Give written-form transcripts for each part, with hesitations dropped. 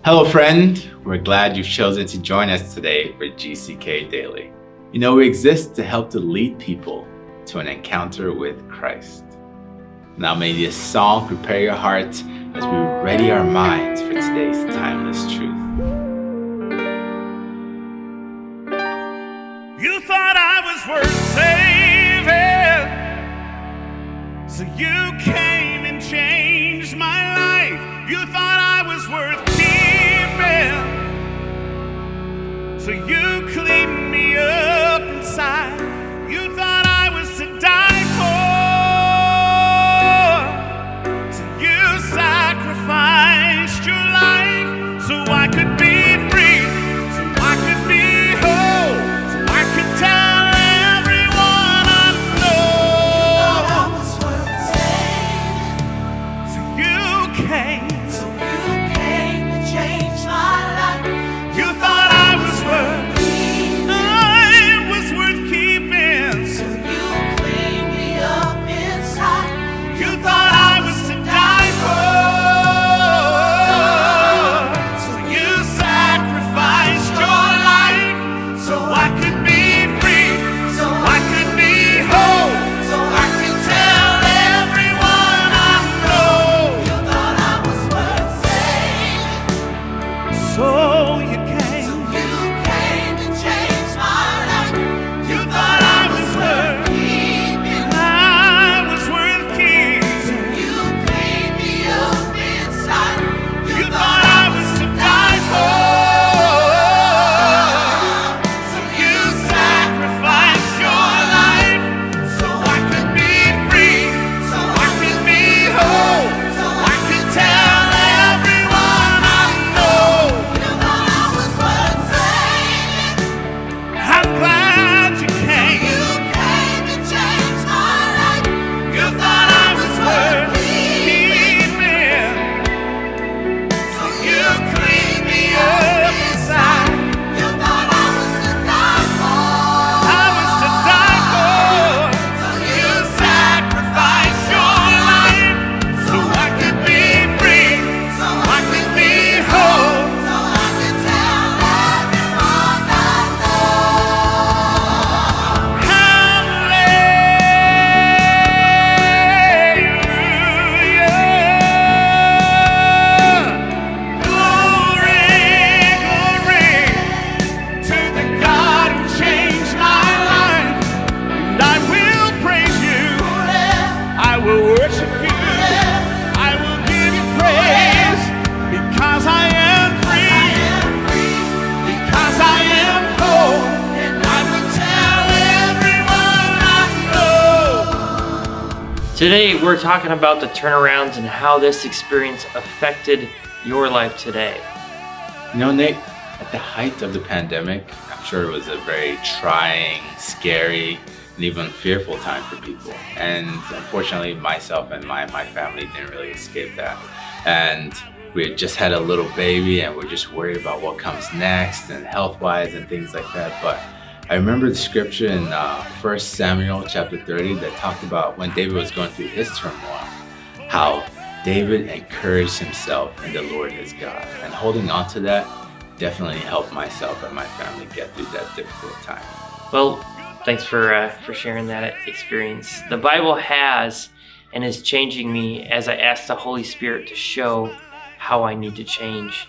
Hello friend, we're glad you've chosen to join us today for GCK Daily. You know, we exist to help to lead people to an encounter with Christ. Now may this song prepare your heart as we ready our minds for today's timeless truth. You thought I was worth saving, so you came and changed my life. You thought I was worth keeping, so you cleaned me up inside. You thought I was to die for, so you sacrificed your life so I could be free, so I could be whole, so I could tell everyone I know. I was worth saving, so you came to change my life. You thought I was worth keeping, so you cleaned me up inside. You thought I was to die for, so you sacrificed your life so I could be free, so I could be whole, so I could tell everyone I know. You thought I was worth saving, so you came to change my life. You thought I was worth keeping, I was worth keeping, so you cleaned me up inside. You thought I was to die for, so you sacrificed your life so I could be free, so I could be whole, so I could tell everyone I know. You thought I was worth saving. I'm glad you came. You came to change my life. You thought I was worth keeping, so you cleaned me up inside. You thought I was to die for, I was to die for, so you sacrificed your life so I could be free, so I could be whole, so I could tell everyone I know. Hallelujah. Glory, glory to the God who changed my life. And I will praise you. I will worship you. I will give you praise because I am free, because I am whole, and I will tell everyone I know. Today, we're talking about the turnarounds and how this experience affected your life today. You know, Nick, at the height of the pandemic, I'm sure it was a very trying, scary, and even fearful time for people. And unfortunately, myself and my family didn't really escape that. And we had just had a little baby and we're just worried about what comes next and health-wise and things like that. But I remember the scripture in 1 Samuel chapter 30 that talked about when David was going through his turmoil, how David encouraged himself in the Lord his God. And holding on to that definitely helped myself and my family get through that difficult time. Well, thanks for sharing that experience. The Bible has and is changing me as I ask the Holy Spirit to show how I need to change.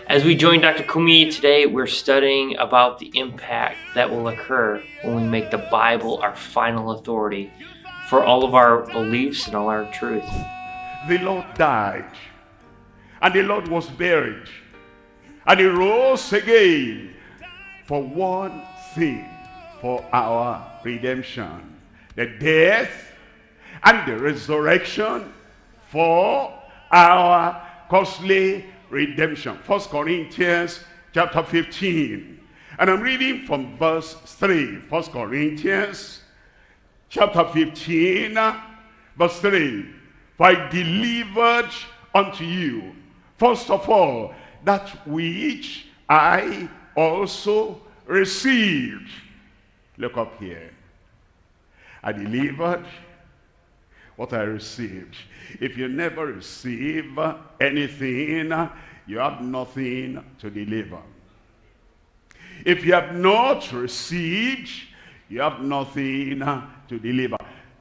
As we join Dr. Kumuyi today, we're studying about the impact that will occur when we make the Bible our final authority for all of our beliefs and all our truth. The Lord died, and the Lord was buried, and he rose again for one thing, for our redemption, the death and the resurrection for our costly redemption. 1 Corinthians chapter 15, and I'm reading from verse 3. 1 Corinthians chapter 15 verse 3. For I delivered unto you first of all that which I also received. Look up here. I delivered what I received. If you never receive anything, you have nothing to deliver. If you have not received, you have nothing to deliver.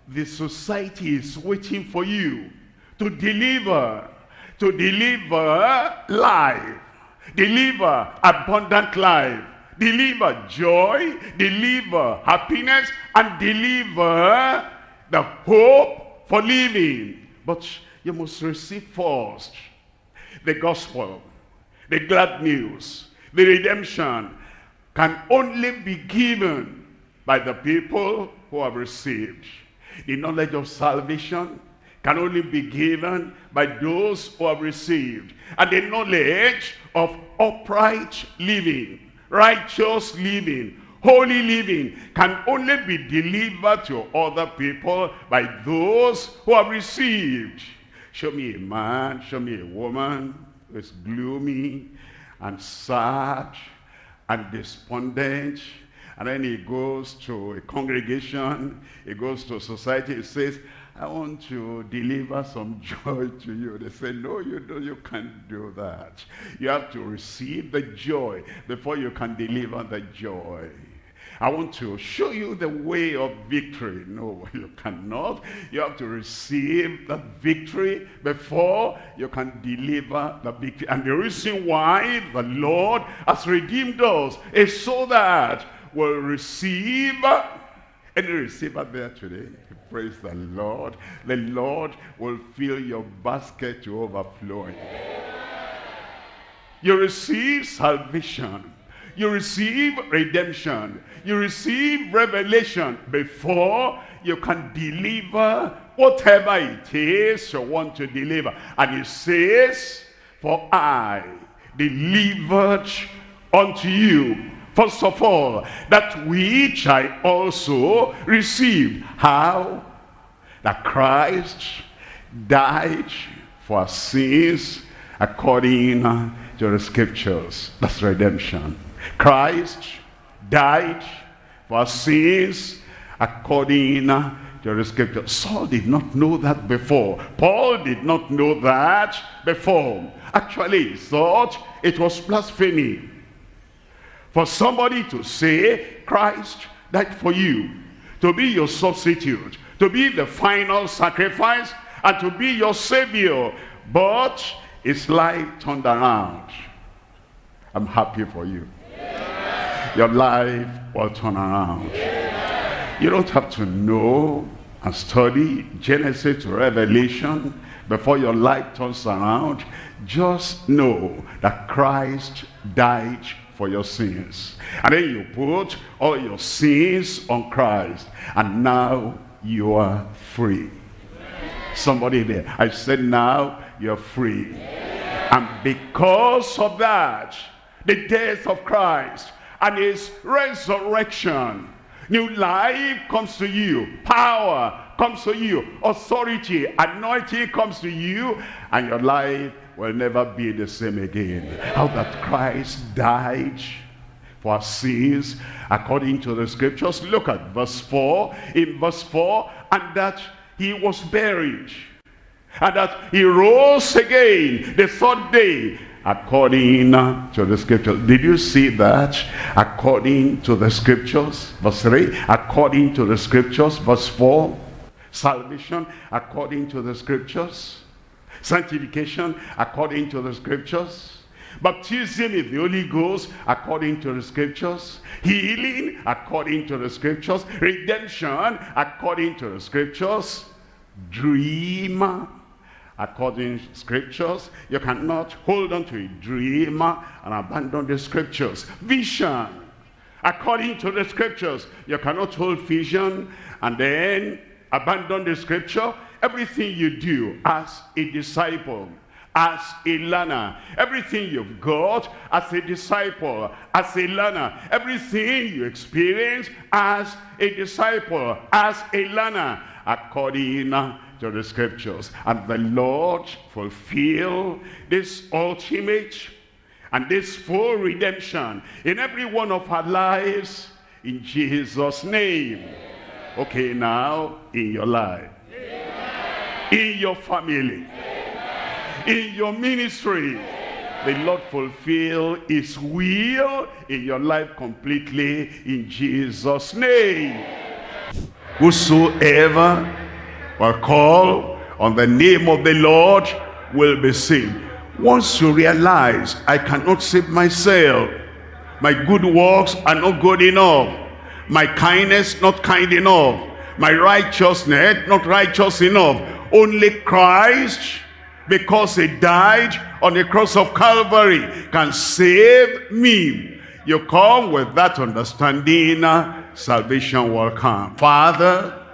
The society is waiting for you to deliver life, deliver abundant life, deliver joy, deliver happiness, and deliver the hope for living. But you must receive first the gospel, the glad news, the redemption can only be given by the people who have received. The knowledge of salvation can only be given by those who have received. And the knowledge of upright living, righteous living, holy living can only be delivered to other people by those who have received. Show me a man, show me a woman who is gloomy and sad and despondent, and then he goes to a congregation, he goes to a society, he says, I want to deliver some joy to you. They say, no, you don't, you can't do that. You have to receive the joy before you can deliver the joy. I want to show you the way of victory. No, you cannot. You have to receive the victory before you can deliver the victory. And the reason why the Lord has redeemed us is so that we'll receive. Any receiver there today? Praise the Lord. The Lord will fill your basket to overflowing. You receive salvation. You receive redemption. You receive revelation before you can deliver whatever it is you want to deliver. And it says, for I delivered unto you, first of all, that which I also received. How? That Christ died for our sins according to the scriptures. That's redemption. Christ died for our sins according to the scriptures. Saul did not know that before. Paul did not know that before. Actually, he thought it was blasphemy for somebody to say, Christ died for you, to be your substitute, to be the final sacrifice, and to be your savior. But his life turned around. I'm happy for you. Your life will turn around. You don't have to know and study Genesis to Revelation before your life turns around. Just know that Christ died for your sins. And then you put all your sins on Christ. And now you are free. Somebody there. I said now you're free. And because of that, the death of Christ and his resurrection, new life comes to you, power comes to you, authority, anointing comes to you, and your life will never be the same again. How that Christ died for our sins according to the scriptures. Look at verse 4. In verse 4, and that he was buried, and that he rose again the third day according to the scriptures. Did you see that? According to the scriptures. Verse 3, according to the scriptures. Verse 4, salvation according to the scriptures. Sanctification according to the scriptures. Baptism in the Holy Ghost according to the scriptures. Healing according to the scriptures. Redemption according to the scriptures. Dream according to scriptures. You cannot hold on to a dream and abandon the scriptures. Vision according to the scriptures. You cannot hold vision and then abandon the scripture. Everything you do as a disciple, as a learner, everything you've got as a disciple, as a learner, everything you experience as a disciple, as a learner, according to the scriptures. And the Lord fulfill this ultimate and this full redemption in every one of our lives in Jesus' name. Okay, now in your life, in your family, in your ministry, the Lord fulfill his will in your life completely in Jesus' name. Whosoever will call on the name of the Lord will be saved. Once you realize, I cannot save myself, my good works are not good enough, my kindness not kind enough, my righteousness not righteous enough, only Christ, because he died on the cross of Calvary, can save me. You come with that understanding, salvation will come. Father,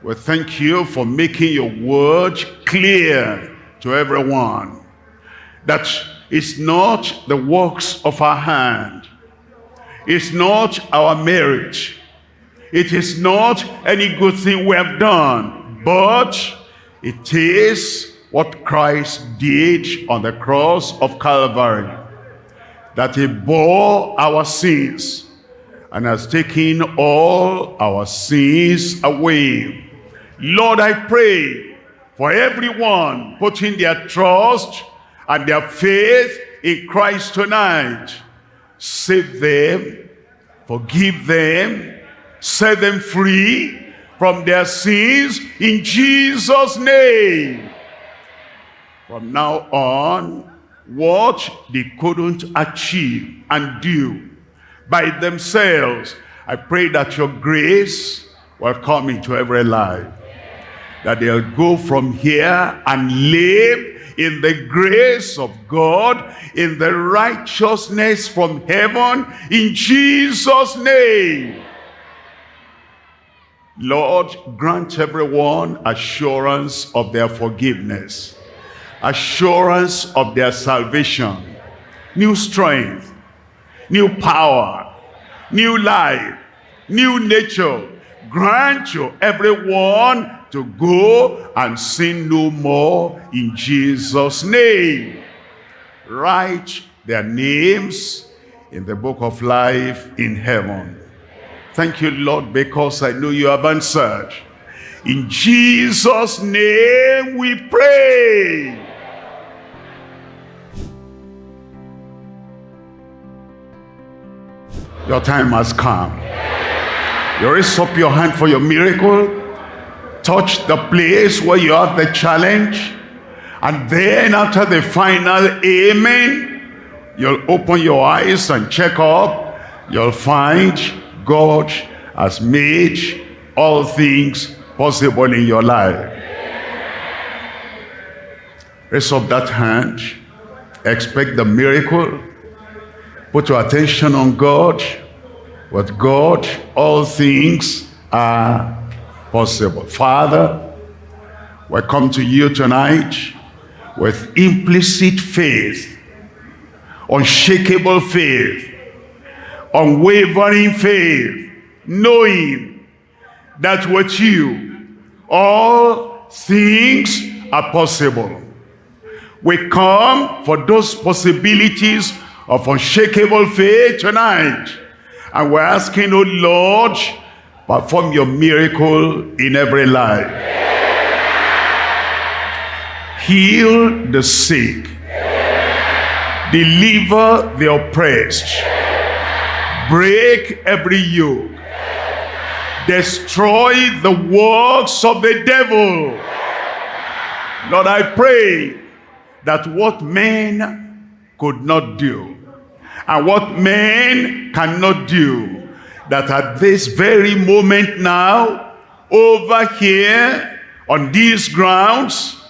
we thank you for making your word clear to everyone, that it's not the works of our hand, it's not our merit, it is not any good thing we have done, but it is what Christ did on the cross of Calvary, that he bore our sins and has taken all our sins away. Lord, I pray for everyone putting their trust and their faith in Christ tonight. Save them, forgive them, set them free from their sins in Jesus' name. From now on, what they couldn't achieve and do by themselves, I pray that your grace will come into every life, that they'll go from here and live in the grace of God, in the righteousness from heaven, in Jesus' name. Lord, grant everyone assurance of their forgiveness, assurance of their salvation, new strength, new power, new life, new nature. Grant to everyone to go and sin no more in Jesus' name. Write their names in the book of life in heaven. Thank you, Lord, because I know you have answered. In Jesus' name we pray. Your time has come. You raise up your hand for your miracle. Touch the place where you have the challenge. And then after the final amen, you'll open your eyes and check up. You'll find God has made all things possible in your life. Raise up that hand. Expect the miracle. Put your attention on God. With God, all things are possible. Father, we come to you tonight with implicit faith, unshakable faith, unwavering faith, knowing that with you all things are possible. We come for those possibilities of unshakable faith tonight, and we're asking, oh Lord, perform your miracle in every life. Heal the sick, deliver the oppressed, break every yoke, destroy the works of the devil. Lord, I pray that what men could not do and what men cannot do, that at this very moment now, over here on these grounds,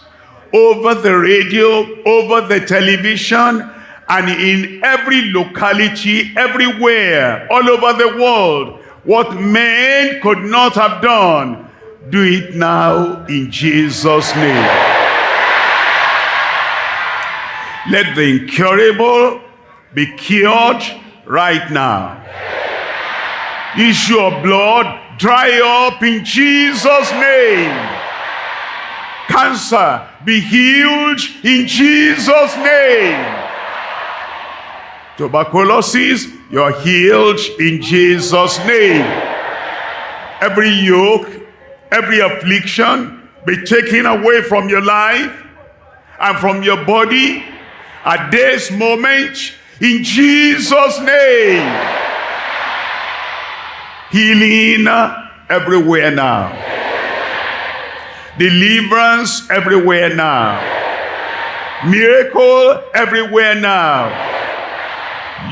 over the radio, over the television, and in every locality, everywhere, all over the world, what men could not have done, do it now in Jesus' name. Let the incurable be cured right now. Issue of blood dry up in Jesus' name. Cancer be healed in Jesus' name. Tuberculosis, you're healed in Jesus' name. Every yoke, every affliction be taken away from your life and from your body At this moment, in Jesus' name. Healing everywhere now. Deliverance everywhere now. Miracle everywhere now.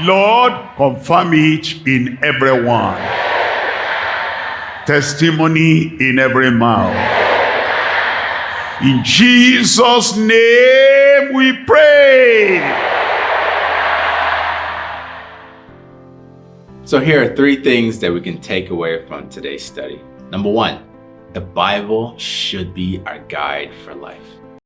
Lord, confirm it in everyone. Testimony in every mouth. In Jesus' name we pray. So here are 3 things that we can take away from today's study. Number 1, the Bible should be our guide for life.